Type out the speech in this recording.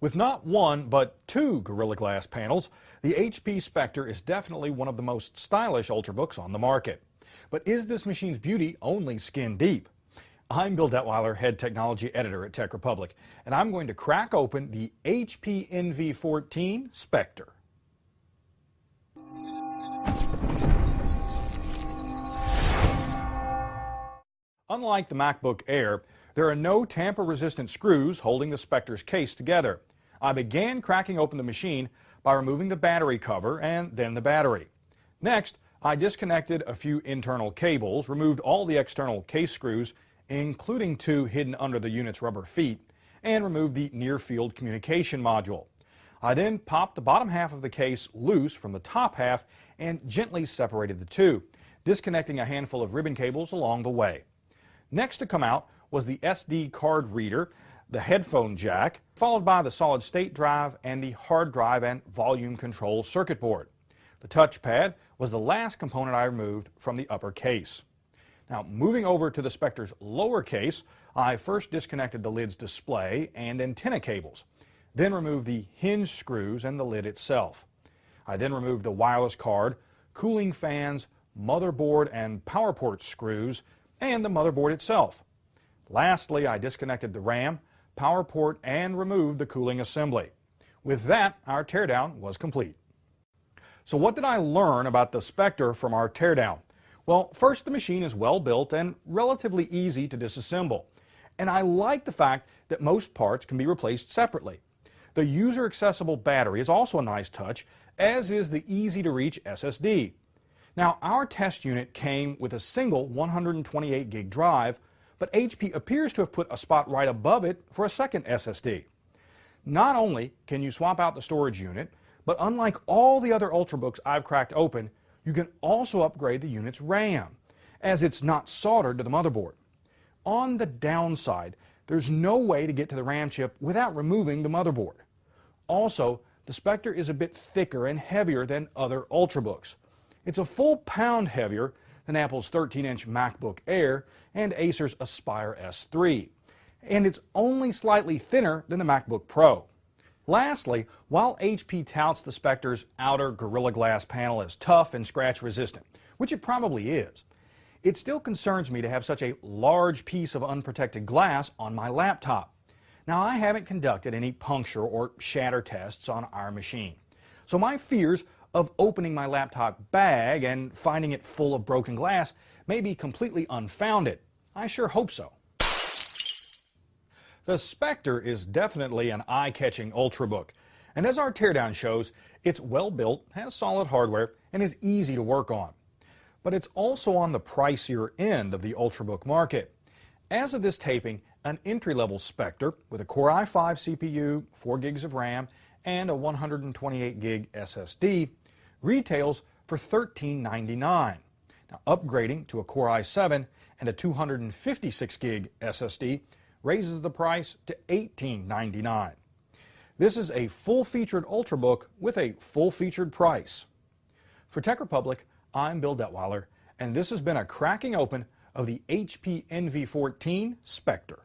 With not one, but two Gorilla Glass panels, the HP Spectre is definitely one of the most stylish Ultrabooks on the market. But is this machine's beauty only skin deep? I'm Bill Detweiler, Head Technology Editor at Tech Republic, and I'm going to crack open the HP NV14 Spectre. Unlike the MacBook Air, there are no tamper-resistant screws holding the Spectre's case together. I began cracking open the machine by removing the battery cover and then the battery. Next, I disconnected a few internal cables, removed all the external case screws, including two hidden under the unit's rubber feet, and removed the near-field communication module. I then popped the bottom half of the case loose from the top half and gently separated the two, disconnecting a handful of ribbon cables along the way. Next to come out was the SD card reader, the headphone jack, followed by the solid-state drive and the hard drive and volume control circuit board. The touchpad was the last component I removed from the upper case. Now, moving over to the Spectre's lower case, I first disconnected the lid's display and antenna cables, then removed the hinge screws and the lid itself. I then removed the wireless card, cooling fans, motherboard and power port screws, and the motherboard itself. Lastly, I disconnected the RAM, power port, and removed the cooling assembly. With that, our teardown was complete. So what did I learn about the Spectre from our teardown? Well, first, the machine is well built and relatively easy to disassemble. And I like the fact that most parts can be replaced separately. The user-accessible battery is also a nice touch, as is the easy-to-reach SSD. Now, our test unit came with a single 128 gig drive, but HP appears to have put a spot right above it for a second SSD. Not only can you swap out the storage unit, but unlike all the other Ultrabooks I've cracked open, you can also upgrade the unit's RAM, as it's not soldered to the motherboard. On the downside, there's no way to get to the RAM chip without removing the motherboard. Also, the Spectre is a bit thicker and heavier than other Ultrabooks. It's a full pound heavier than Apple's 13-inch MacBook Air and Acer's Aspire S3, and it's only slightly thinner than the MacBook Pro. Lastly, while HP touts the Spectre's outer Gorilla Glass panel as tough and scratch-resistant, which it probably is, it still concerns me to have such a large piece of unprotected glass on my laptop. Now, I haven't conducted any puncture or shatter tests on our machine, so my fears of opening my laptop bag and finding it full of broken glass may be completely unfounded. I sure hope so. The Spectre is definitely an eye-catching Ultrabook, and as our teardown shows, it's well built, has solid hardware, and is easy to work on. But it's also on the pricier end of the Ultrabook market. As of this taping, an entry-level Spectre with a Core i5 CPU, 4 gigs of RAM, and a 128 gig SSD retails for $13.99. Now, upgrading to a Core i7 and a 256 gig SSD raises the price to $18.99. This is a full-featured Ultrabook with a full-featured price. For Tech Republic, I'm Bill Detweiler, and this has been a cracking open of the HP NV14 Spectre.